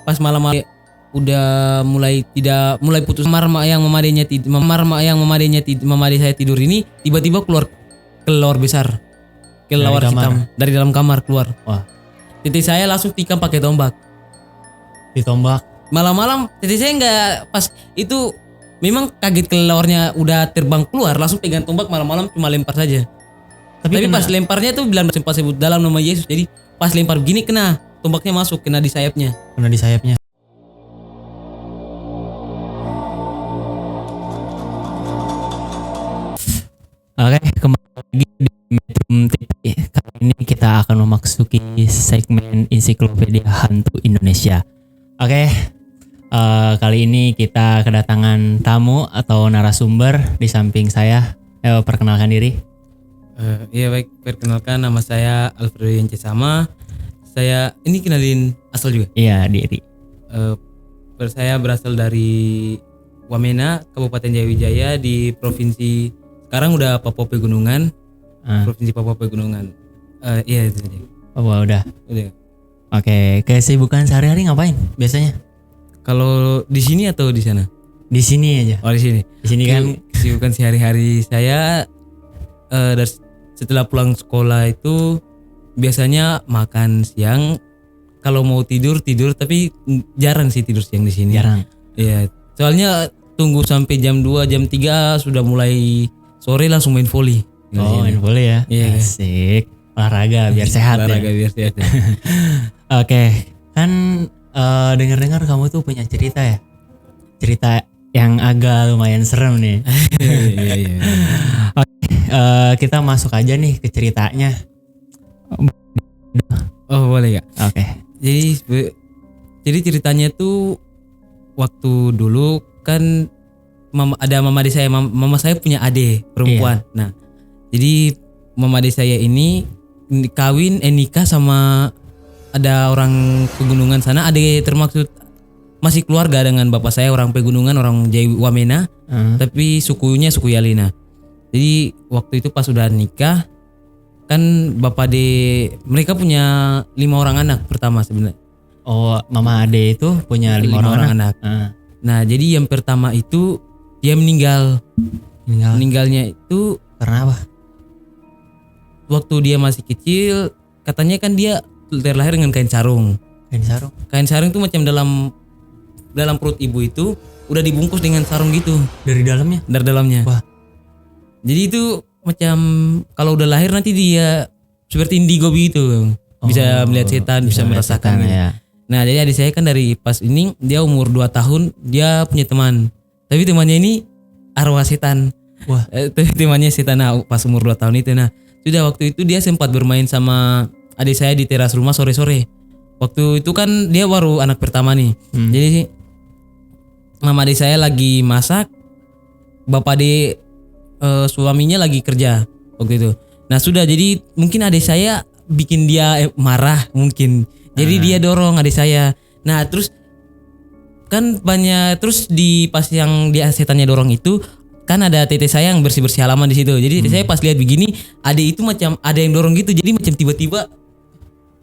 pas malam udah mulai putus memadainya saya tidur ini tiba-tiba keluar kelelawar besar, kelelawar hitam dari dalam kamar keluar. Wah. Tete saya langsung tikam pakai tombak. Ditombak. Malam-malam tete saya nggak pas itu memang kaget kelelawarnya udah terbang keluar langsung pegang tombak malam-malam cuma lempar saja. Tapi pas lemparnya tuh bilang sempat sebut dalam nama Yesus. Jadi pas lempar begini kena tombaknya masuk kena di sayapnya. Kena di sayapnya. Oke, kembali lagi di Metrum TV. Kali ini kita akan memasuki segmen ensiklopedia hantu Indonesia. Oke, kali ini kita kedatangan tamu atau narasumber di samping saya. Perkenalkan diri. Iya baik, perkenalkan nama saya Alfredo Yancesama. Saya ini kenalin asal juga. Iya, diri. Saya berasal dari Wamena, Kabupaten Jayawijaya di provinsi sekarang udah Papua Pegunungan. Provinsi Papua Pegunungan. Iya itu aja. Oh, udah. Oke, kesibukan sehari-hari ngapain biasanya? Kalau di sini atau di sana? Di sini aja. Oh, di sini. Di sini kan kesibukan sehari-hari saya setelah pulang sekolah itu biasanya makan siang. Kalau mau tidur, tapi jarang sih tidur siang di sini. Jarang. Iya, soalnya tunggu sampai jam 2, jam 3 sudah mulai sore langsung main volley. Oh, main volley ya. Iya. Asik. Olahraga biar sehat. Olahraga biar sehat. Oke, kan dengar-dengar kamu tuh punya cerita ya. Cerita yang agak lumayan serem nih. Iya. Oke, kita masuk aja nih ke ceritanya. Oh, boleh ya. Oke. Jadi ceritanya tuh waktu dulu kan mama saya punya adik perempuan. Iya. Nah, jadi mama adik saya ini nikah sama ada orang pegunungan sana. Adik termaksud masih keluarga dengan bapak saya orang pegunungan, orang Wamena, tapi sukunya suku Yalina. Jadi waktu itu pas udah nikah kan bapak mereka punya 5 orang anak pertama sebenarnya. Oh, mama ade itu punya 5 orang anak. Nah, jadi yang pertama itu dia meninggal. Meninggalnya itu karena apa? Waktu dia masih kecil, katanya kan dia terlahir dengan kain sarung. Kain sarung itu macam dalam perut ibu itu udah dibungkus dengan sarung gitu. Dari dalamnya? Dari dalamnya. Wah. Jadi itu macam kalau udah lahir nanti dia seperti indigo gitu. Bisa melihat setan, bisa merasakan. Ya. Nah, jadi adik saya kan dari pas ini dia umur 2 tahun dia punya teman. Tapi temannya ini arwah setan. Wah. Temannya setan pas umur 2 tahun itu. Nah, sudah waktu itu dia sempat bermain sama adik saya di teras rumah sore-sore. Waktu itu kan dia baru anak pertama nih. Jadi mama adik saya lagi masak, bapak adik suaminya lagi kerja waktu itu. Nah, sudah jadi mungkin adik saya bikin dia marah mungkin. Jadi dia dorong adik saya. Nah, terus kan banyak terus di pas yang dia setannya dorong itu kan ada tete saya yang bersih-bersih halaman di situ. Jadi tete saya pas lihat begini, adik itu macam ada yang dorong gitu. Jadi macam tiba-tiba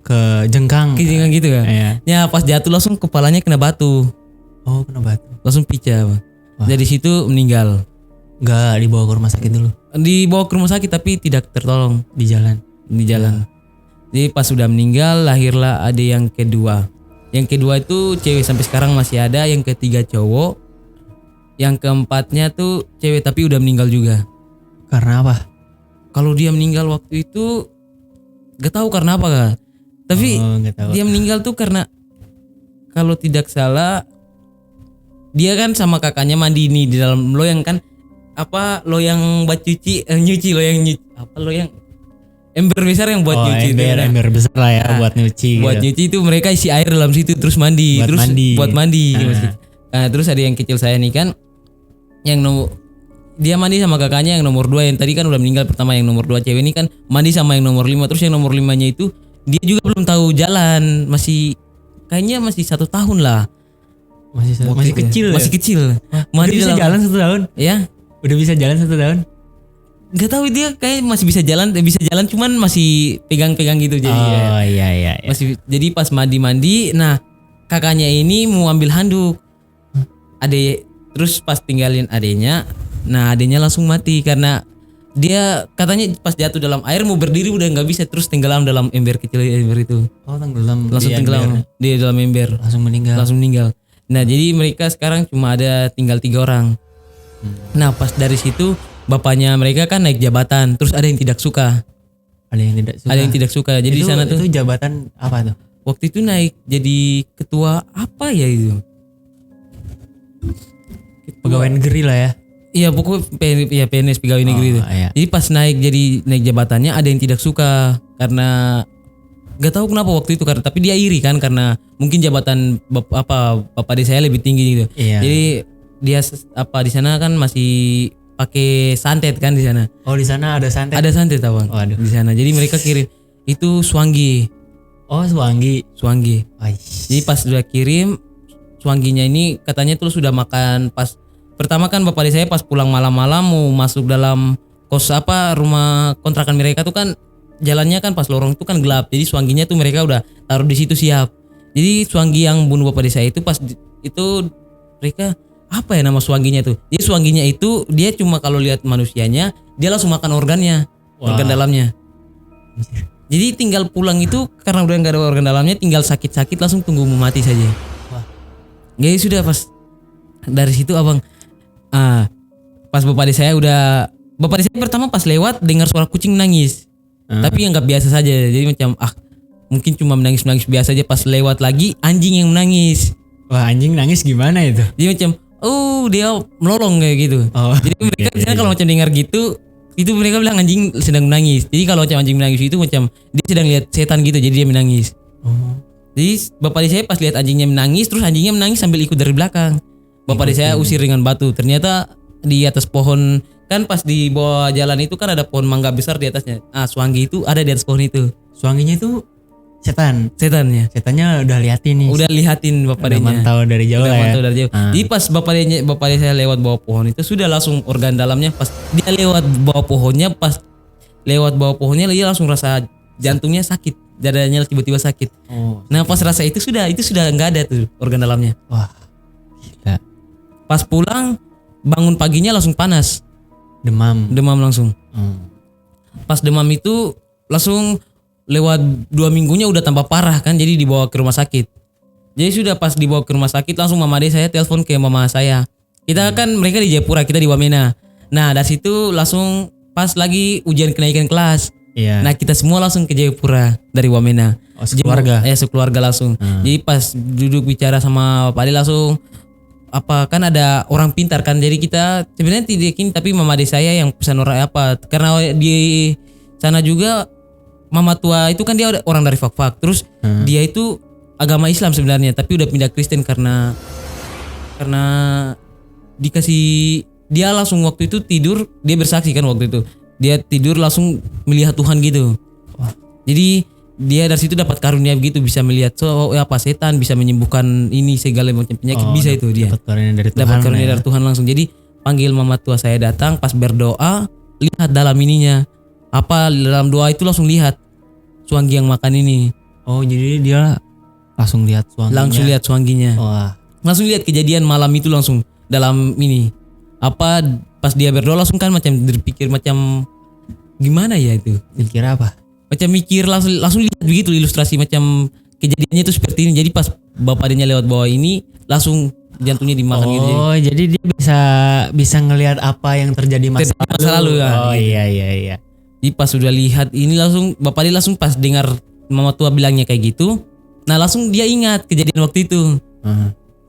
ke jengkang gitu kan. Iya. Ya, pas jatuh langsung kepalanya kena batu. Oh, kena batu. Langsung pecah. Dari situ meninggal. Gak dibawa ke rumah sakit dulu? Dibawa ke rumah sakit tapi tidak tertolong. Di jalan. Jadi pas sudah meninggal lahirlah adik yang kedua. Yang kedua itu cewek sampai sekarang masih ada. Yang ketiga cowok. Yang keempatnya tuh cewek tapi udah meninggal juga. Karena apa? Kalau dia meninggal waktu itu gak tahu karena apa Kak. Tapi dia meninggal tuh karena kalau tidak salah dia kan sama kakaknya mandi nih di dalam loyang kan. Loyang buat nyuci loyang ember besar yang buat nyuci. Ember besar lah ya, buat nyuci. Buat nyuci itu mereka isi air dalam situ terus mandi, buat mandi. Nah, terus ada yang kecil saya nih kan, yang dia mandi sama kakaknya yang nomor 2 yang tadi kan udah meninggal pertama, yang nomor 2 cewek ini kan mandi sama yang nomor 5. Terus yang nomor 5-nya itu dia juga belum tahu jalan, kayaknya masih 1 tahun lah. Masih kecil. Masih kecil. Mandi bisa jalan 1 tahun? Ya. Udah bisa jalan 1 tahun? Gak tahu dia kayak masih bisa jalan cuman masih pegang-pegang gitu jadi. Iya. Masih jadi pas mandi. Nah, kakaknya ini mau ambil handuk. Adek terus pas tinggalin adeknya, nah adeknya langsung mati karena dia katanya pas jatuh dalam air mau berdiri udah nggak bisa, terus tenggelam dalam ember kecil ember itu. Oh, tenggelam. Langsung tenggelam di dalam ember. Langsung meninggal. Nah jadi mereka sekarang cuma ada tinggal 3 orang. Nah pas dari situ bapaknya mereka kan naik jabatan, terus ada yang tidak suka. Ada yang tidak suka. Jadi di sana tuh itu jabatan apa tuh? waktu itu naik jadi ketua apa ya itu? Pegawai negeri lah ya. Iya pokoknya PNS pegawai negeri itu. Iya. Jadi pas naik jabatannya ada yang tidak suka karena nggak tahu kenapa waktu itu, karena tapi dia iri kan karena mungkin jabatan bapak di saya lebih tinggi gitu. Iya. Jadi dia di sana kan masih pakai santet kan di sana. Oh, di sana ada santet. Ada santet Bang. Waduh. Di sana. Jadi mereka kirim itu Swangi. Oh, Swangi. Jadi pas sudah kirim Swanginya ini katanya tuh sudah makan pas pertama kan bapak di saya pas pulang malam-malam mau masuk dalam rumah kontrakan mereka tuh kan jalannya kan pas lorong itu kan gelap. Jadi Swanginya tuh mereka udah taruh di situ siap. Jadi Swangi yang bunuh bapak di saya itu itu mereka apa ya nama Swanginya tuh? Jadi Swanginya itu dia cuma kalau lihat manusianya dia langsung makan organnya, organ dalamnya. Jadi tinggal pulang itu karena udah nggak ada organ dalamnya, tinggal sakit-sakit langsung tunggu mau mati saja. Wah. Jadi sudah pas dari situ abang, pas bapak di saya pertama pas lewat dengar suara kucing nangis, tapi yang nggak biasa saja. Jadi macam mungkin cuma menangis biasa aja. Pas lewat lagi anjing yang menangis. Wah, anjing nangis gimana itu? Jadi macam dia melolong kayak gitu. Oh, jadi mereka biasanya kalau macam dengar gitu, itu mereka bilang anjing sedang menangis. Jadi kalau macam anjing menangis itu macam dia sedang lihat setan gitu, jadi dia menangis. Oh. Jadi bapak di saya pas lihat anjingnya menangis, terus anjingnya menangis sambil ikut dari belakang. Bapak di saya usir dengan batu. Ternyata di atas pohon kan pas di bawah jalan itu kan ada pohon mangga besar di atasnya. Swangi itu ada di atas pohon itu. Swanginya itu Setannya. Setannya udah liatin nih. Udah lihatin bapak Udah mantau dari jauh lah ya. Mantau dari jauh. Jadi pas bapak saya lewat bawah pohon itu sudah langsung organ dalamnya pas dia lewat bawah pohonnya, dia langsung rasa jantungnya sakit, dadanya tiba-tiba sakit. Oh. Nah pas rasa itu sudah nggak ada tuh organ dalamnya. Wah, gila. Pas pulang bangun paginya langsung panas, Demam langsung. Pas demam itu langsung lewat 2 minggunya udah tambah parah kan, jadi dibawa ke rumah sakit. Jadi sudah pas dibawa ke rumah sakit langsung mama adik saya telepon ke mama saya. Kita kan mereka di Jayapura, kita di Wamena. Nah dari situ langsung pas lagi ujian kenaikan kelas. Iya. Nah kita semua langsung ke Jayapura dari Wamena. Oh, sekeluarga. Sekeluarga langsung. Jadi pas duduk bicara sama Pak Ade langsung kan ada orang pintar kan. Jadi kita sebenarnya tidak yakin, tapi mama adik saya yang pesan orang karena di sana juga mama tua itu kan dia orang dari Fak-Fak. Terus dia itu agama Islam sebenarnya, tapi udah pindah Kristen karena dikasih, dia langsung waktu itu tidur, dia bersaksi kan waktu itu. Dia tidur langsung melihat Tuhan gitu. Wah. Jadi dia dari situ dapat karunia begitu, bisa melihat setan, bisa menyembuhkan ini segala macam penyakit, bisa itu dia. Dapat karunia dari Tuhan. Dapat karunia dari Tuhan langsung. Jadi panggil mama tua saya datang, pas berdoa lihat dalam ininya. Dalam doa itu langsung lihat Swangi yang makan ini. Oh, jadi dia langsung lihat Swanginya. Langsung lihat Swanginya. Wah. Langsung lihat kejadian malam itu langsung dalam ini. Pas dia berdoa langsung kan macam berpikir macam gimana ya itu? Mikir apa? Macam mikir langsung lihat begitu ilustrasi macam kejadiannya itu seperti ini. Jadi pas bapaknya lewat bawah ini langsung jantungnya dimakan gitu. Oh, jadi dia bisa ngelihat apa yang terjadi masa lalu. Ya. Oh iya. Jadi pas sudah lihat ini langsung bapak dia langsung pas dengar mama tua bilangnya kayak gitu, nah langsung dia ingat kejadian waktu itu.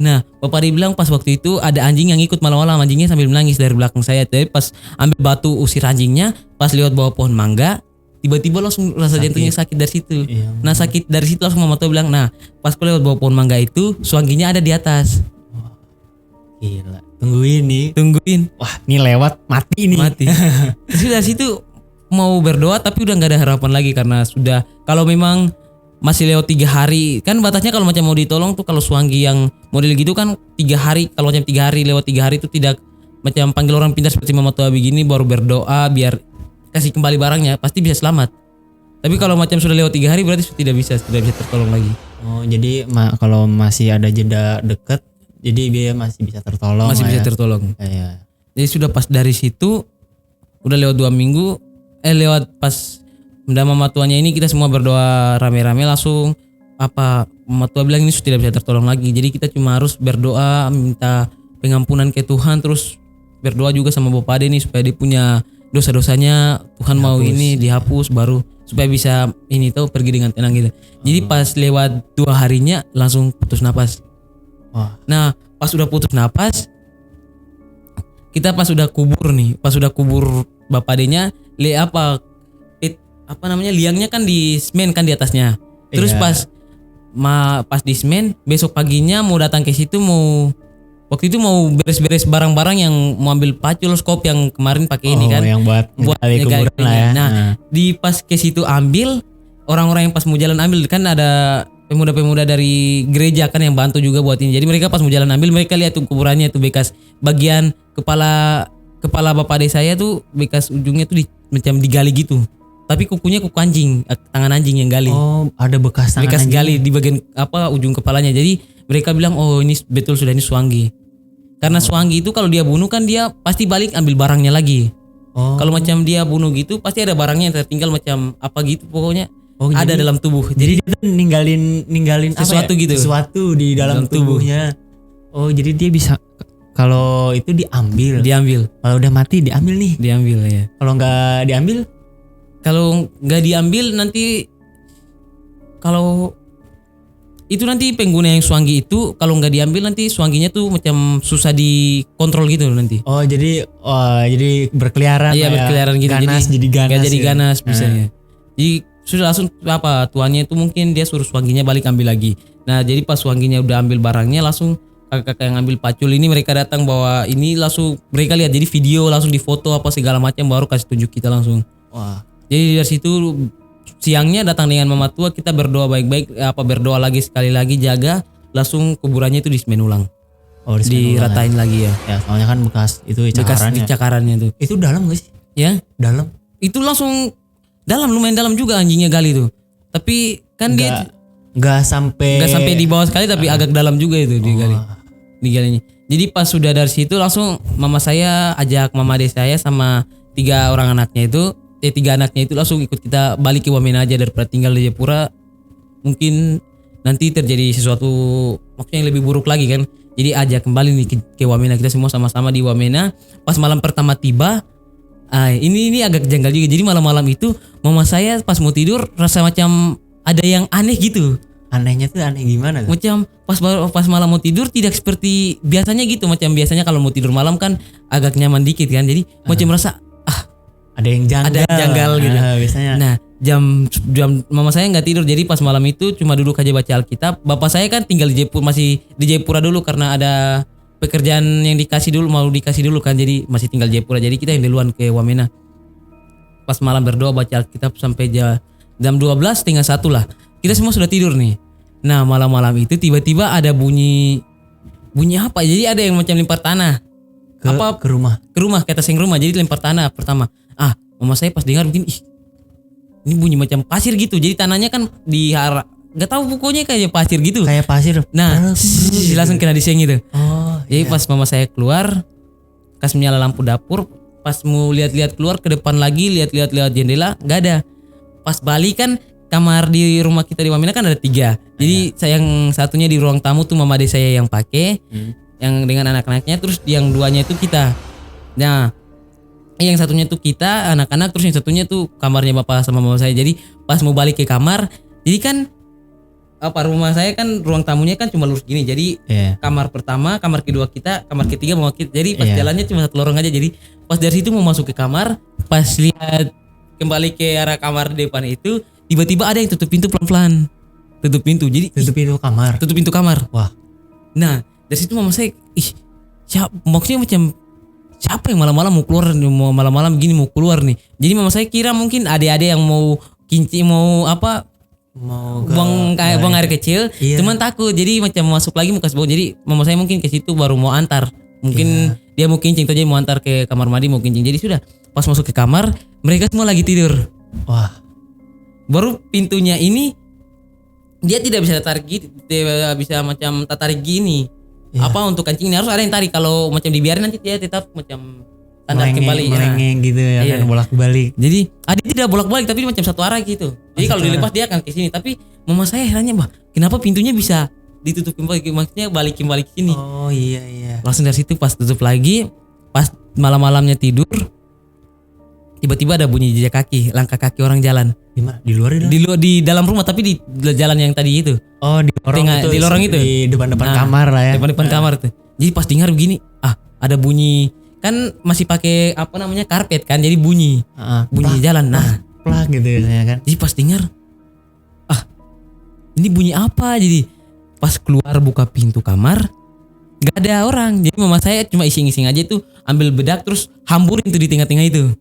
Nah bapak dia bilang pas waktu itu ada anjing yang ikut malam-malam, anjingnya sambil menangis dari belakang saya. Tapi pas ambil batu usir anjingnya, pas lewat bawah pohon mangga, tiba-tiba langsung rasa jantungnya sakit dari situ. Iya. Nah sakit dari situ langsung mama tua bilang, nah pas aku lewat bawah pohon mangga itu Swanginya ada di atas. Gila. Tungguin. Wah, ini lewat mati nih. Terus dari situ mau berdoa tapi udah nggak ada harapan lagi karena sudah, kalau memang masih lewat 3 hari kan batasnya kalau macam mau ditolong tuh, kalau Swangi yang model gitu kan 3 hari, kalau macam 3 hari lewat 3 hari itu tidak macam panggil orang pintar seperti mama tua begini baru berdoa biar kasih kembali barangnya pasti bisa selamat. Tapi kalau macam sudah lewat 3 hari berarti tidak bisa tertolong lagi. Oh, jadi kalau masih ada jeda deket, jadi dia masih bisa tertolong. Masih bisa ya. tertolong. Iya. Jadi sudah pas dari situ udah lewat 2 minggu, lewat pas mama tuanya ini kita semua berdoa rame-rame langsung mama tua bilang ini sudah tidak bisa tertolong lagi. Jadi kita cuma harus berdoa minta pengampunan ke Tuhan, terus berdoa juga sama Bapak Ade nih supaya dia punya dosa-dosanya Tuhan mau ini dihapus baru supaya bisa ini tahu pergi dengan tenang gitu. Jadi pas lewat 2 harinya langsung putus napas. Wah. Nah pas udah putus napas, kita pas udah kubur Bapak Ade-nya, liangnya kan di semen kan di atasnya. Terus Iya. pas di semen, besok paginya mau datang ke situ waktu itu mau beres-beres barang-barang yang mau ambil pacul skop yang kemarin pakai ini kan. Yang buat gali ngegali kuburan lah ya. Nah, di pas ke situ ambil, orang-orang yang pas mau jalan ambil kan ada pemuda-pemuda dari gereja kan yang bantu juga buat ini. Jadi mereka pas mau jalan ambil, mereka lihat tuh kuburannya tuh bekas bagian kepala Bapak Ade saya tuh bekas ujungnya tuh macam digali gitu. Tapi kukunya kuku anjing, tangan anjing yang gali. Oh, ada bekas tangan Bekas anjing. gali di bagian ujung kepalanya. Jadi mereka bilang oh ini betul sudah ini Suanggi. Karena Suanggi itu kalau dia bunuh kan dia pasti balik ambil barangnya lagi. Oh. Kalau macam dia bunuh gitu pasti ada barangnya yang tertinggal macam apa gitu pokoknya. Oh, Ada dalam tubuh. Jadi dia tuh ninggalin Sesuatu gitu. Sesuatu di dalam tubuhnya. Oh, jadi dia bisa kalau itu diambil. Kalau udah mati diambil nih. Diambil ya. Kalau nggak diambil, Kalau nggak diambil nanti itu nanti pengguna yang Suanggi itu kalau nggak diambil nanti Suangginya tuh macam susah dikontrol gitu nanti. jadi berkeliaran. Iya lah ya. berkeliaran gitu. Ganas jadi ganas. Nggak jadi ya. ganas bisanya. Jadi sudah langsung tuannya itu mungkin dia suruh Suangginya balik ambil lagi. Nah jadi pas Suangginya udah ambil barangnya langsung kakak-kakak yang ambil pacul ini mereka datang bawa ini langsung mereka lihat jadi video langsung difoto apa segala macam baru kasih tunjuk kita langsung. Wah. Jadi dari situ siangnya datang dengan mama tua kita berdoa baik-baik berdoa lagi sekali lagi jaga langsung kuburannya itu disemen ulang. Oh, diratain lagi ya. Ya, soalnya kan bekas itu cakarannya. Cakarannya tuh. Itu dalam gak sih? Ya, Dalam. itu langsung lumayan dalam juga anjingnya gali tuh. Tapi kan dia Nggak sampai di bawah sekali tapi agak dalam juga itu digalinya. Jadi pas sudah dari situ langsung mama saya ajak mama ade saya sama 3 orang anaknya itu 3 anaknya itu langsung ikut kita balik ke Wamena aja daripada tinggal di Jayapura. Mungkin nanti terjadi sesuatu maksudnya yang lebih buruk lagi kan. Jadi ajak kembali nih ke Wamena, kita semua sama-sama di Wamena. Pas malam pertama tiba, ini agak janggal juga. Jadi malam-malam itu mama saya pas mau tidur rasa macam ada yang aneh gitu. Anehnya tuh aneh gimana tuh? Macam pas malam mau tidur tidak seperti biasanya gitu. Macam biasanya kalau mau tidur malam kan agak nyaman dikit kan. Jadi macam merasa ada yang janggal gitu. Biasanya. Nah, jam mama saya nggak tidur. Jadi pas malam itu cuma duduk aja baca Alkitab. Bapak saya kan tinggal di Jayapura, masih di Jayapura dulu karena ada pekerjaan yang mau dikasih dulu kan. Jadi masih tinggal di Jayapura. Jadi kita yang duluan ke Wamena. Pas malam berdoa baca Alkitab sampai jam 12 setengah 1 lah. Kita semua sudah tidur nih. Nah, malam-malam itu tiba-tiba ada bunyi apa? Jadi ada yang macam lempar tanah. Ke rumah. Ke rumah, ke atas yang rumah. Jadi lempar tanah pertama. Mama saya pas dengar begini, ini bunyi macam pasir gitu. Jadi tanahnya kan nggak tahu pokoknya kayak pasir gitu. Kayak pasir. Nah, langsung kena diseng gitu. Oh. Jadi pas mama saya keluar, kasih menyala lampu dapur, pas mau lihat-lihat keluar ke depan lagi, lihat-lihat lewat jendela, nggak ada. Pas balik kan kamar di rumah kita di Wamena kan ada 3. Jadi yang satunya di ruang tamu tuh mama ade saya yang pakai, yang dengan anak-anaknya, terus yang 2-nya itu kita. Nah, yang satunya tuh kita anak-anak, terus yang satunya tuh kamarnya bapak sama mama saya. Jadi pas mau balik ke kamar, jadi kan rumah saya kan ruang tamunya kan cuma lurus gini. Jadi kamar pertama, kamar kedua kita, kamar ketiga mama kita. Jadi pas jalannya cuma 1 lorong aja. Jadi pas dari situ mau masuk ke kamar, pas lihat kembali ke arah kamar depan itu, tiba-tiba ada yang tutup pintu pelan-pelan. Tutup pintu. Jadi tutup pintu kamar. Wah. Nah, dari situ mama saya, maksudnya macam siapa yang malam-malam mau keluar, malam-malam gini mau keluar nih. Jadi mama saya kira mungkin adik-adik yang mau buang air kecil, cuman takut. Jadi macam masuk lagi mau kasih bau. Jadi mama saya mungkin ke situ baru mau antar. Mungkin dia mau kincing aja mau antar ke kamar mandi mau kincing. Jadi sudah pas masuk ke kamar, mereka semua lagi tidur. Wah. Baru pintunya ini dia tidak bisa tarik gitu, tidak bisa macam tarik gini. Iya. Apa untuk kancing ini harus ada yang tarik. Kalau macam dibiarin nanti dia tetap macam standar kembali. Melengeng gitu ya Iya. kan, bolak-balik. Jadi dia tidak bolak-balik tapi macam satu arah gitu. Jadi kalau satu dilepas dia akan ke sini. Tapi mama saya herannya, bah, kenapa pintunya bisa ditutup kembali? Maksudnya balikin ke sini. Oh iya. Langsung dari situ pas tutup lagi, pas malam-malamnya tidur, tiba-tiba ada bunyi jejak kaki, langkah kaki orang jalan. Di mana? Di luar Di dalam rumah tapi di jalan yang tadi itu. Oh, di lorong itu. Di lorong itu. Di depan-depan Nah, kamar lah ya. Depan kamar tuh. Jadi pas dengar begini, ada bunyi, kan masih pakai apa namanya karpet kan, jadi bunyi Plak, jalan. Nah, plak gitu ya kan. jadi pas dengar, ini bunyi apa? Jadi pas keluar buka pintu kamar, nggak ada orang. Jadi mama saya cuma iseng-iseng aja tuh, ambil bedak terus hamburin tuh di tengah-tengah itu.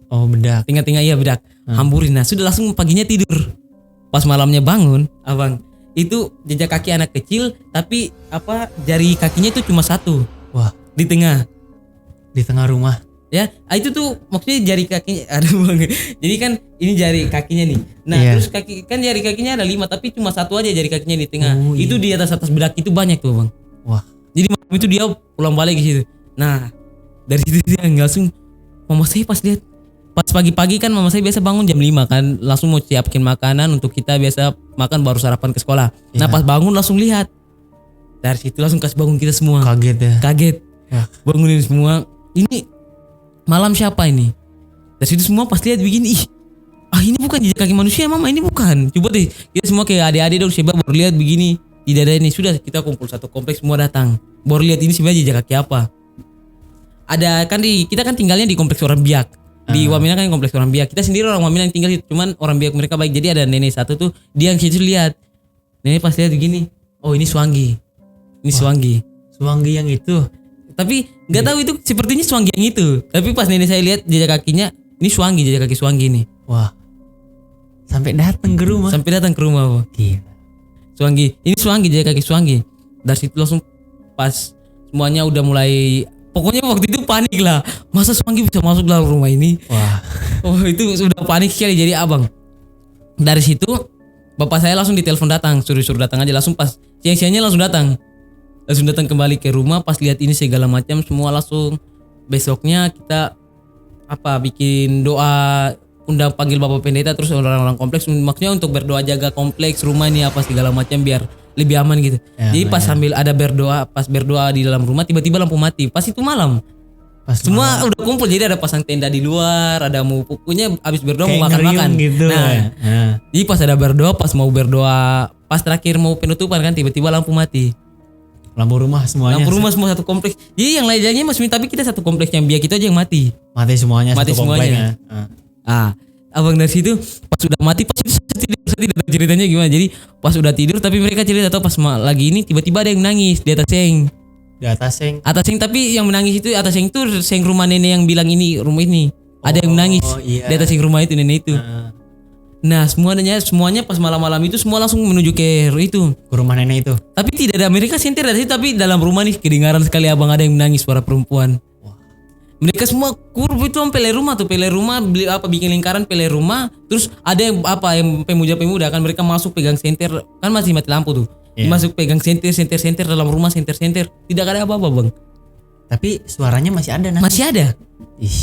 Oh, bedak. Tengah-tengah iya bedak, hamburin. Nah sudah langsung paginya tidur. Pas malamnya bangun, abang, itu jejak kaki anak kecil, tapi jari kakinya itu cuma satu. Wah, Di tengah rumah. ya. Itu tuh maksudnya jari kakinya aduh bang. Jadi kan ini jari kakinya nih. Nah Iya. terus kan jari kakinya ada 5 tapi cuma satu aja jari kakinya di tengah. Oh, iya. Itu di atas bedak itu banyak tuh bang. Wah, Jadi malam itu dia pulang balik ke situ. Nah dari situ dia langsung, mama saya pas lihat, pas pagi-pagi kan mama saya biasa bangun jam 5 kan, langsung mau siapin makanan untuk kita biasa makan baru sarapan ke sekolah. Nah Iya. pas bangun langsung lihat, dari situ langsung kasih bangun kita semua. kaget ya. Kaget, Ya. bangunin semua. Ini malam siapa ini? Dari situ semua pas lihat begini, ini bukan jejak kaki manusia mama, ini bukan. Coba deh kita semua kayak adik-adik dong, siapa baru lihat begini. Tidak ada ini, sudah kita kumpul satu kompleks semua datang. Baru lihat ini sebenarnya jejak kaki apa. Ada kan kita kan tinggalnya di kompleks orang Biak. Di Wamena kan kompleks orang Biak. Kita sendiri orang Wamena yang tinggal situ, cuman orang Biak mereka baik. Jadi ada nenek satu tuh, dia yang situ lihat. Nenek pas lihat begini, oh ini Swangi. Ini Swangi. Suanggi yang itu. Tapi nggak tahu itu sepertinya Swangi yang itu. Tapi pas nenek saya lihat jejak kakinya, ini Swangi, jejak kaki Swangi nih. Wah. Sampai datang ke rumah. Sampai datang ke rumah, Pak. Gila. Swangi, ini Swangi, jejak kaki Swangi. Dari situ langsung pas semuanya udah mulai, pokoknya waktu itu panik lah. Masa Swangi bisa masuk dalam rumah ini? Wah. Oh itu sudah panik sekali. Jadi abang, dari situ bapak saya langsung ditelepon datang, suruh datang aja. Langsung pas siang-siangnya langsung datang kembali ke rumah. Pas lihat ini segala macam semua langsung. Besoknya kita bikin doa, undang panggil bapak pendeta terus orang-orang kompleks, maksudnya untuk berdoa jaga kompleks rumah ini apa segala macam biar lebih aman gitu. Ya, Jadi pas sambil ada berdoa, pas berdoa di dalam rumah tiba-tiba lampu mati. Pas itu malam. Pas Semua udah kumpul, jadi ada pasang tenda di luar, ada mau pokoknya habis berdoa mau kayak makan-makan. ngeriung gitu. Nah, jadi pas ada berdoa, pas mau berdoa, pas terakhir mau penutupan kan tiba-tiba lampu mati. Lampu rumah semuanya. Lampu rumah semua satu kompleks. Jadi yang lainnya masih, tapi kita satu kompleks yang biak itu aja yang mati. Mati semuanya. Mati satu komplek semuanya. ya. Abang dari situ pas udah mati, pas itu saya tidak tahu ceritanya gimana. Jadi pas udah tidur tapi mereka cerita atau pas lagi ini tiba-tiba ada yang menangis di atas seng. Di atas seng. Atas seng, tapi yang menangis itu atas seng itu seng rumah nenek yang bilang ini rumah ini. Ada yang menangis iya. di atas seng rumah itu nenek itu. Nah semuanya pas malam-malam itu semua langsung menuju ke itu. Ke rumah nenek itu. Tapi tidak ada, mereka sentir dari situ, tapi dalam rumah nih kedengaran sekali abang ada yang menangis, suara perempuan. Mereka semua kurve itu sampai rumah tuh, pele rumah beli bikin lingkaran pele rumah, terus ada yang yang pemuda kan mereka masuk pegang senter, kan masih mati lampu tuh. Iya. Masuk pegang senter dalam rumah, senter. Tidak ada apa-apa, Bang. Tapi suaranya masih ada. Masih ada. Ih.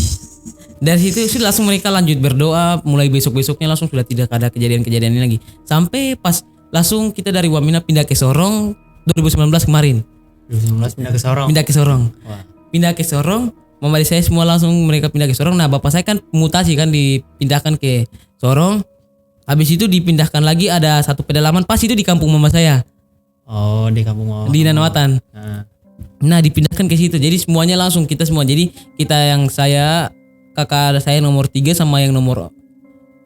Dari situ sudah langsung mereka lanjut berdoa, mulai besok-besoknya langsung sudah tidak ada kejadian-kejadian ini lagi. Sampai pas langsung kita dari Wamena pindah ke Sorong 2019 kemarin. 2019 pindah ke Sorong. Pindah ke Sorong. Wah. Pindah ke Sorong, mama saya semua langsung mereka pindah ke Sorong. Nah, bapak saya kan mutasi kan, dipindahkan ke Sorong. Habis itu dipindahkan lagi ada satu pedalaman pas itu di kampung mama saya. Oh, di kampung mau. Di Nanawatan. Nah, Nah, dipindahkan ke situ. Jadi semuanya langsung kita semua. Jadi kita yang saya, kakak saya nomor 3 sama yang nomor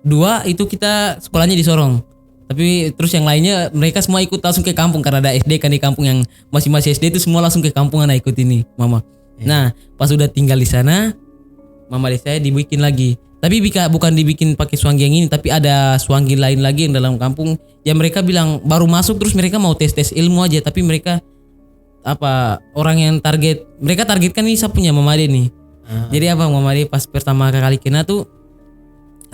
2 itu kita sekolahnya di Sorong. Tapi terus yang lainnya mereka semua ikut langsung ke kampung karena ada SD kan di kampung, yang masih SD itu semua langsung ke kampung anak ikut ini, mama. Nah, pas udah tinggal di sana, mama saya dibikin lagi. Tapi bukan dibikin pakai Swangi yang ini, tapi ada Swangi lain lagi yang dalam kampung. Ya mereka bilang baru masuk terus mereka mau tes ilmu aja, tapi mereka orang yang mereka targetkan ini saya punya Mama Ade nih. Jadi Mama Ade pas pertama kali kena tuh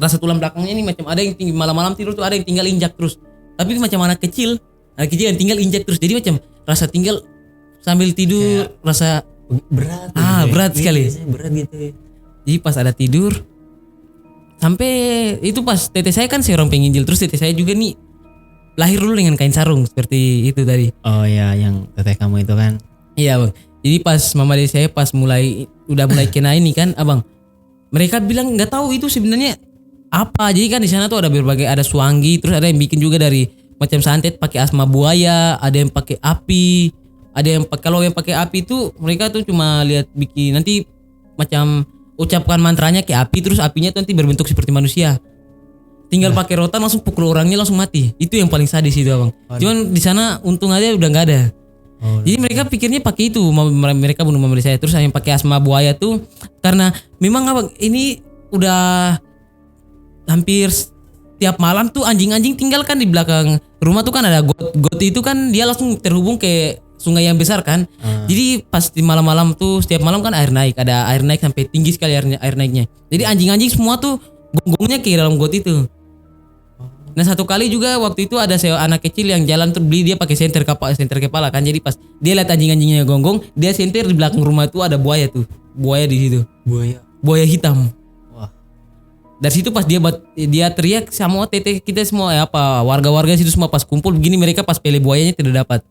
rasa tulang belakangnya ini macam ada yang tinggi, malam-malam tidur tuh ada yang tinggal injak terus. Tapi macam anak kecil yang tinggal injak terus. Jadi macam rasa tinggal sambil tidur kayak rasa berat. Berat sekali. Berat gitu. Jadi pas ada tidur sampai itu pas tete saya kan seorang penginjil, terus tete saya juga nih lahir dulu dengan kain sarung seperti itu tadi. Oh ya, yang teteh kamu itu kan. Iya bang. Jadi pas mama dari saya pas udah mulai kena ini kan abang, mereka bilang nggak tahu itu sebenarnya apa. Jadi kan di sana tuh ada berbagai, ada suanggi, terus ada yang bikin juga dari macam santet pakai asma buaya, ada yang pakai api, ada yang kalau yang pakai api itu mereka tuh cuma lihat bikin nanti macam ucapkan mantranya kayak api, terus apinya tuh nanti berbentuk seperti manusia. Tinggal pakai rotan langsung pukul orangnya langsung mati. Itu yang paling sadis itu abang. Cuman di sana untung aja udah nggak ada. Jadi mereka pikirnya pakai itu, mereka bunuh mama saya. Terus yang pakai asma buaya tuh karena memang abang ini udah hampir tiap malam tuh anjing-anjing tinggal kan di belakang rumah tuh kan ada got itu kan dia langsung terhubung ke sungai yang besar kan. Jadi pas di malam-malam tuh setiap malam kan ada air naik sampai tinggi sekali air naiknya. Jadi anjing-anjing semua tuh gonggongnya ke dalam got itu. Nah satu kali juga waktu itu ada anak kecil yang jalan tuh beli, dia pakai senter kepala kan. Jadi pas dia lihat anjing-anjingnya gonggong, dia senter di belakang rumah itu ada buaya tuh. Buaya di situ. Buaya hitam. Wah. Dari situ pas dia teriak sama tete kita semua warga-warga situ semua pas kumpul begini, mereka pas pele buayanya tidak dapat.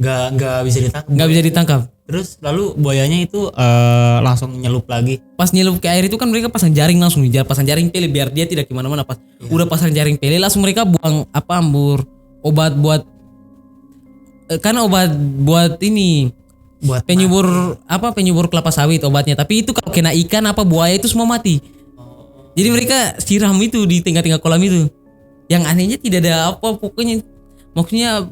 Nggak bisa ditangkap. Nggak bisa ditangkap. Terus lalu buayanya itu langsung nyelup lagi. Pas nyelup ke air itu kan mereka pasang jaring langsung, pasang jaring pele biar dia tidak kemana-mana. Pas udah pasang jaring pele langsung mereka buang obat buat ini buat penyubur kelapa sawit obatnya. Tapi itu kalau kena ikan buaya itu semua mati. Jadi mereka siram itu di tengah-tengah kolam itu. Yang anehnya tidak ada pokoknya maksudnya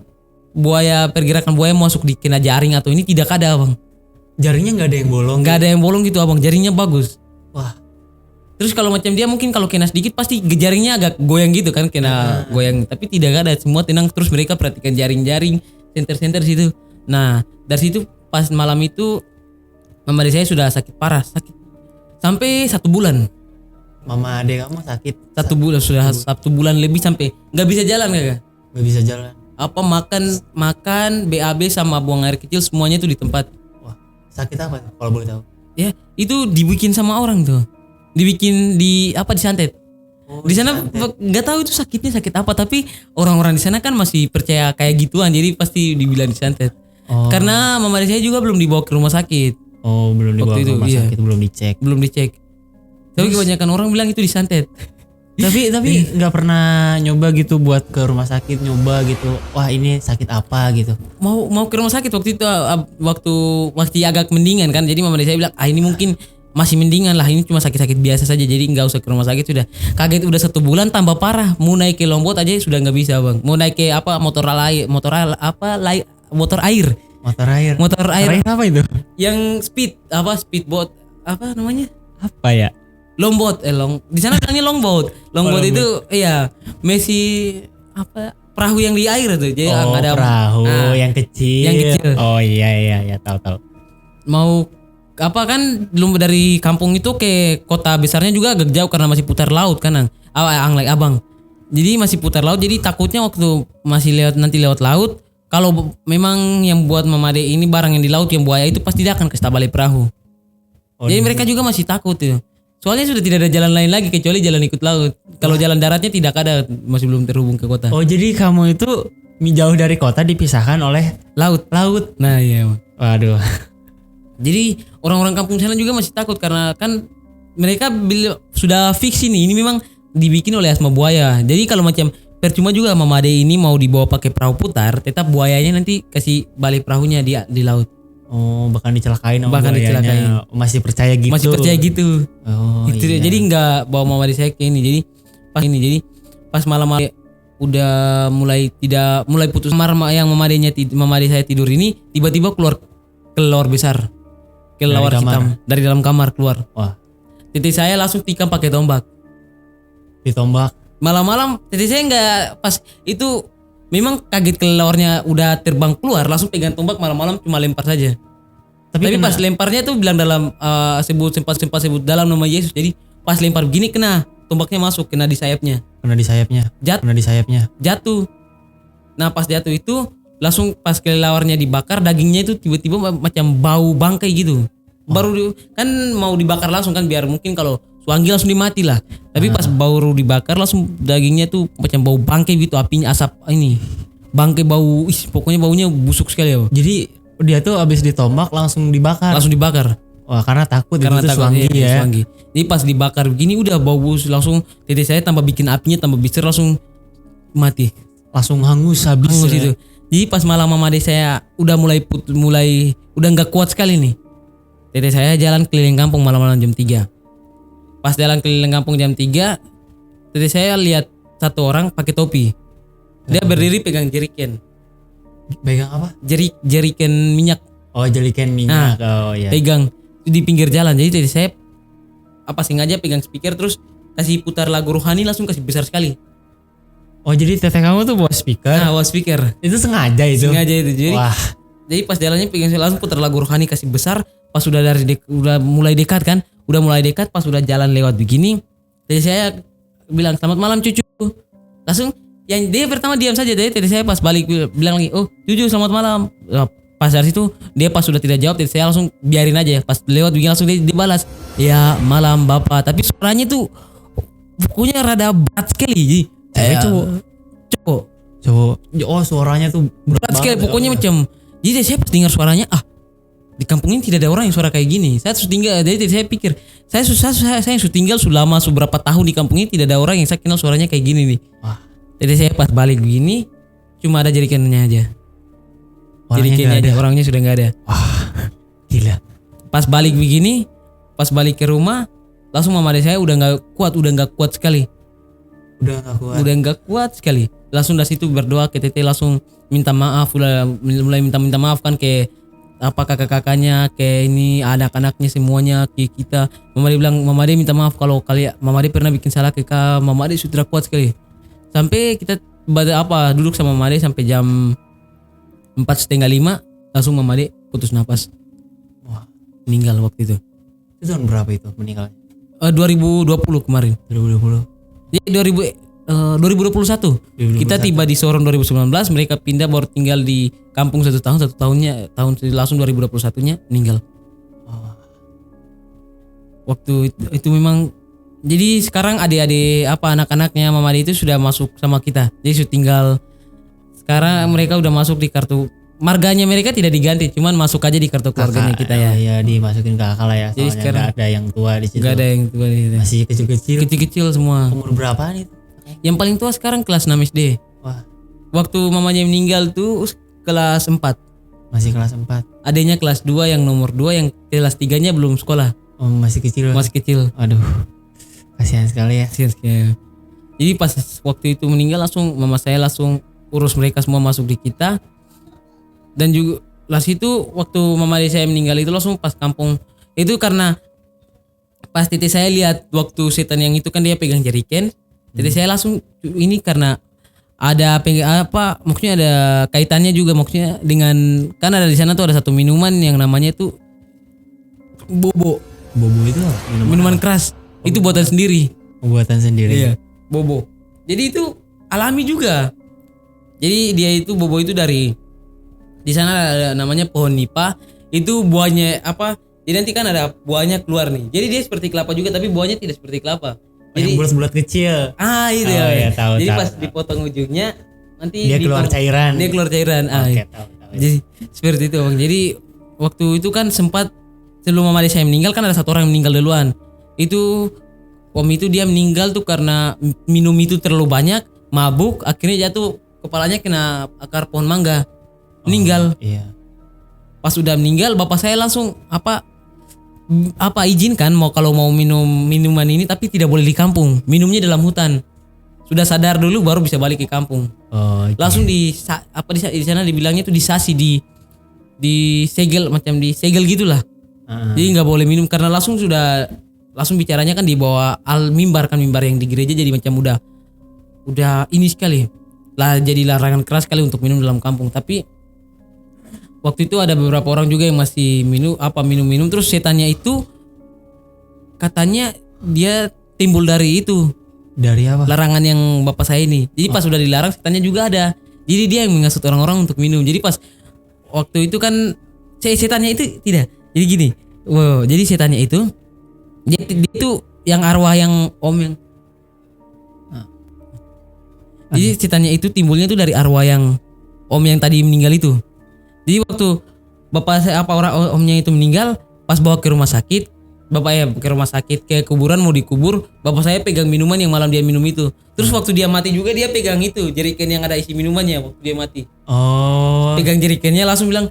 pergerakan buaya masuk di kena jaring atau ini tidak ada abang. Jaringnya nggak ada yang bolong. Nggak ada yang bolong gitu abang, jaringnya bagus. Wah. Terus kalau macam dia mungkin kalau kena sedikit pasti jaringnya agak goyang gitu kan, kena goyang. Tapi tidak ada, semua tenang. Terus mereka perhatikan jaring-jaring, senter situ. Nah dari situ pas malam itu mama saya sudah sakit parah, sampai 1 bulan. Mama adek kamu sakit 1 bulan sudah 1 bulan lebih sampai nggak bisa jalan kakak. Nggak bisa jalan. Makan BAB sama buang air kecil semuanya tuh di tempat. Wah, sakit apa tuh kalau boleh tahu? Ya, itu dibikin sama orang tuh. Dibikin disantet. Di sana nggak tahu itu sakitnya sakit apa, tapi orang-orang di sana kan masih percaya kayak gituan, jadi pasti dibilang disantet. Karena mama saya juga belum dibawa ke rumah sakit. Belum dibawa ke rumah sakit, belum dicek. Tapi kebanyakan orang bilang itu disantet. tapi nggak pernah nyoba gitu buat ke rumah sakit, nyoba gitu, wah ini sakit apa gitu. Mau ke rumah sakit waktu itu waktu agak mendingan kan, jadi mama saya bilang ini mungkin masih mendingan lah, ini cuma sakit-sakit biasa saja, jadi nggak usah ke rumah sakit. Sudah kaget udah 1 bulan tambah parah, mau naik ke Lombok aja sudah nggak bisa bang, mau naik ke motor air apa itu yang speedboat apa namanya apa ya. Longboat, di sana bilangnya longboat. Longboat itu iya, perahu yang di air tuh. Jadi ada perahu yang kecil. Yang kecil. Oh iya tahu. Mau kan belum dari kampung itu ke kota besarnya juga agak jauh karena masih putar laut kan, abang. Jadi masih putar laut, jadi takutnya waktu masih lewat laut, kalau memang yang buat memadai ini barang yang di laut yang buaya itu pasti dia akan ke balik perahu. Jadi mereka juga masih takut tuh. Soalnya sudah tidak ada jalan lain lagi kecuali jalan ikut laut. Kalau jalan daratnya tidak ada, masih belum terhubung ke kota. Jadi kamu itu jauh dari kota dipisahkan oleh laut. Nah iya. Waduh. Jadi orang-orang kampung sana juga masih takut karena kan mereka sudah fix ini memang dibikin oleh asma buaya. Jadi kalau macam percuma juga mama ade ini mau dibawa pakai perahu putar, tetap buayanya nanti kasih balik perahunya di laut. Bahkan dicelakain sama buayanya. Masih percaya gitu. Itu dia. Jadi nggak bawa mama saya ke ini. Jadi pas malam udah mulai putus kamar yang mama saya tidur ini, tiba-tiba keluar besar. Keluar hitam dari dalam kamar keluar. Wah. Tete saya langsung tikam pakai tombak. Ditombak. Malam-malam tete saya nggak pas itu. Memang kaget keluarnya udah terbang keluar, langsung pegang tombak malam-malam cuma lempar saja. Tapi pas lemparnya tuh bilang dalam sempat sebut dalam nama Yesus. Jadi pas lempar begini kena tombaknya masuk kena di sayapnya. Kena di sayapnya. Kena di sayapnya. Jatuh. Nah pas jatuh itu langsung pas kelelawarnya dibakar, dagingnya itu tiba-tiba macam bau bangkai gitu. Baru kan mau dibakar langsung kan biar mungkin kalau suanggi langsung dimati lah. Tapi pas baru dibakar langsung dagingnya tuh macam bau bangkai gitu, apinya asap ini. Bangkai bau, pokoknya baunya busuk sekali ya. Jadi dia tuh abis ditombak langsung dibakar. Langsung dibakar. Wah karena takut Karena itu takut suanggi ya. Suanggi. Jadi pas dibakar begini udah bau busuk langsung tete saya tambah bikin apinya tambah besar langsung mati. Langsung hangus habis. Hangus ya. itu. Jadi pas malam mama ade saya udah mulai udah nggak kuat sekali nih. Tete saya jalan keliling kampung malam-malam jam 3. Pas jalan keliling kampung jam 3, tete saya lihat satu orang pakai topi. Dia berdiri pegang jeriken. Pegang apa? Jeriken minyak. Oh jeriken minyak. Oh iya. Pegang di pinggir jalan. Jadi tete saya sengaja pegang speaker terus kasih putar lagu rohani langsung kasih besar sekali. Oh jadi teteh kamu tuh bawa speaker? Nah, bawa speaker. Itu sengaja itu? Sengaja itu. Jadi, wah. Jadi pas jalannya pegang langsung putar lagu rohani kasih besar. Pas udah udah mulai dekat kan, pas udah jalan lewat begini, jadi saya bilang selamat malam cucu. Langsung yang dia pertama diam saja, jadi saya pas balik bilang lagi, oh cucu selamat malam. Pas dari situ dia pas sudah tidak jawab, jadi saya langsung biarin aja. Pas lewat begini langsung dia balas, ya malam bapak. Tapi suaranya tuh pokoknya rada berat sekali. Cowok. Oh suaranya tuh berat sekali. Pokoknya macam. Jadi saya pas dengar suaranya, di kampung ini tidak ada orang yang suara kayak gini. Saya sudah tinggal, jadi saya pikir saya sudah tinggal selama beberapa tahun di kampung ini tidak ada orang yang saya kenal suaranya kayak gini nih. Wah. Jadi saya pas balik begini cuma ada jerigennya aja. Jerigennya aja, orangnya sudah nggak ada. Wah, gila. Pas balik begini, pas balik ke rumah langsung mama saya udah nggak kuat sekali. Udah nggak kuat sekali. Langsung dari situ berdoa ke tete langsung minta maaf, mulai minta maaf kan ke kakak-kakaknya, ke ini anak-anaknya semuanya ke kita. Mama dia bilang, mama dia minta maaf kalau mama dia pernah bikin salah ke kak. Mama dia sudah kuat sekali. Sampai kita duduk sama mama dia sampai jam 4:30 langsung mama dia putus napas. Wah, meninggal waktu itu. Itu tahun berapa itu meninggalnya? 2020 kemarin. 2020. Jadi 2021. Kita tiba di Sorong 2019, mereka pindah baru tinggal di kampung satu tahunnya langsung 2021-nya meninggal. Waktu itu memang jadi sekarang adik-adik anak-anaknya mama dia itu sudah masuk sama kita. Jadi sudah tinggal sekarang mereka udah masuk di kartu marganya, mereka tidak diganti, cuman masuk aja di kartu keluarganya kita ya. Iya, dimasukin ke kakak lah ya. Jadi sekarang gak ada yang tua di situ. Gak ada yang tua di situ. Masih kecil-kecil semua. Umur berapaan itu? Yang paling tua sekarang kelas 6 SD. Wah. Waktu mamanya meninggal tuh kelas 4. Masih kelas 4. Adanya kelas 2 yang nomor 2, yang kelas 3-nya belum sekolah. Oh, masih kecil. Aduh. Kasihan sekali ya. Jadi pas waktu itu meninggal langsung mama saya langsung urus mereka semua masuk di kita. Dan juga lah situ waktu mama saya meninggal itu langsung pas kampung itu karena pas titik saya lihat waktu setan yang itu kan dia pegang jeriken. Jadi saya langsung ini karena ada maksudnya ada kaitannya juga maksudnya dengan kan ada di sana tuh ada satu minuman yang namanya itu bobo. Bobo itu minuman keras. Itu buatan sendiri. Buatan sendiri. Iya, bobo. Jadi itu alami juga. Jadi dia itu bobo itu dari di sana ada namanya pohon nipa. Itu buahnya jadi nanti kan ada buahnya keluar nih. Jadi dia seperti kelapa juga tapi buahnya tidak seperti kelapa. Jadi yang bulat-bulat kecil. Itu ya. Tahu, jadi tahu, pas tahu. dipotong ujungnya nanti dia keluar cairan. Tahu. Jadi seperti itu Bang. Jadi waktu itu kan sempat sebelum mama saya meninggal kan ada satu orang yang meninggal duluan. Itu om itu dia meninggal tuh karena minum itu terlalu banyak, mabuk, akhirnya jatuh kepalanya kena akar pohon mangga. Meninggal. Iya. Pas udah meninggal bapak saya langsung izinkan kalau mau minum minuman ini tapi tidak boleh di kampung, minumnya dalam hutan. Sudah sadar dulu baru bisa balik ke kampung. Okay. Langsung di sana dibilangnya itu disasi di segel macam di segel gitulah. Jadi nggak boleh minum karena langsung bicaranya kan di bawah mimbar yang di gereja, jadi macam udah ini sekali lah, jadi larangan keras sekali untuk minum dalam kampung. Tapi waktu itu ada beberapa orang juga yang masih minum terus setannya itu katanya dia timbul dari itu. Dari apa? Larangan yang bapak saya ini. Jadi pas sudah dilarang setannya juga ada. Jadi dia yang menghasut orang-orang untuk minum. Jadi pas waktu itu kan setannya itu tidak. Jadi gini. Wow, jadi setannya itu dia itu yang arwah yang om yang. Jadi setannya itu timbulnya itu dari arwah yang om yang tadi meninggal itu. Jadi waktu bapak saya apa orang omnya itu meninggal, pas bawa ke rumah sakit, bapak ya ke rumah sakit ke kuburan mau dikubur, bapak saya pegang minuman yang malam dia minum itu. Terus waktu dia mati juga dia pegang itu jerigen yang ada isi minumannya waktu dia mati. Oh. Pegang jerigennya langsung bilang,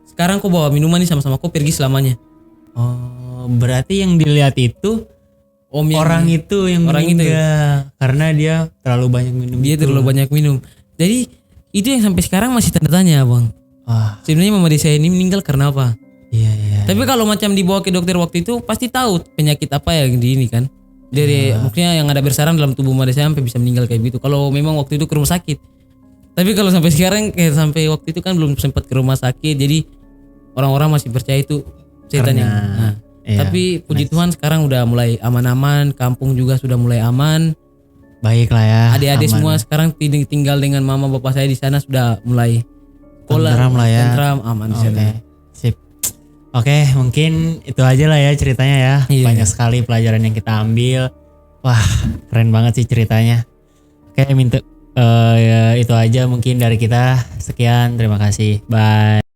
sekarang kau bawa minuman ini sama-sama kau pergi selamanya. Oh, berarti yang dilihat itu Om yang orang itu yang orang itu meninggal karena dia terlalu banyak minum. dia itu. terlalu banyak minum. Jadi itu yang sampai sekarang masih tanda tanya, Bang. Wah, Sebenarnya mama saya ini meninggal karena apa? iya iya. Tapi kalau macam dibawa ke dokter waktu itu pasti tahu penyakit apa yang di ini kan. Dari maksudnya yang ada bersarang dalam tubuh mama saya sampai bisa meninggal kayak gitu. Kalau memang waktu itu ke rumah sakit. Tapi kalau sampai sekarang kayak sampai waktu itu kan belum sempat ke rumah sakit. Jadi orang-orang masih percaya itu setan yang. Nah, iya, tapi puji Tuhan sekarang udah mulai aman-aman, kampung juga sudah mulai aman. baik lah ya. Adik-adik aman. semua sekarang tinggal dengan mama bapak saya di sana sudah mulai Tentram lah ya. tentram, aman di sana. Oke, sip. Oke, mungkin itu aja lah ya ceritanya ya. Iya. Banyak sekali pelajaran yang kita ambil. Wah, keren banget sih ceritanya. Oke, minta ya, itu aja mungkin dari kita. Sekian, terima kasih. Bye.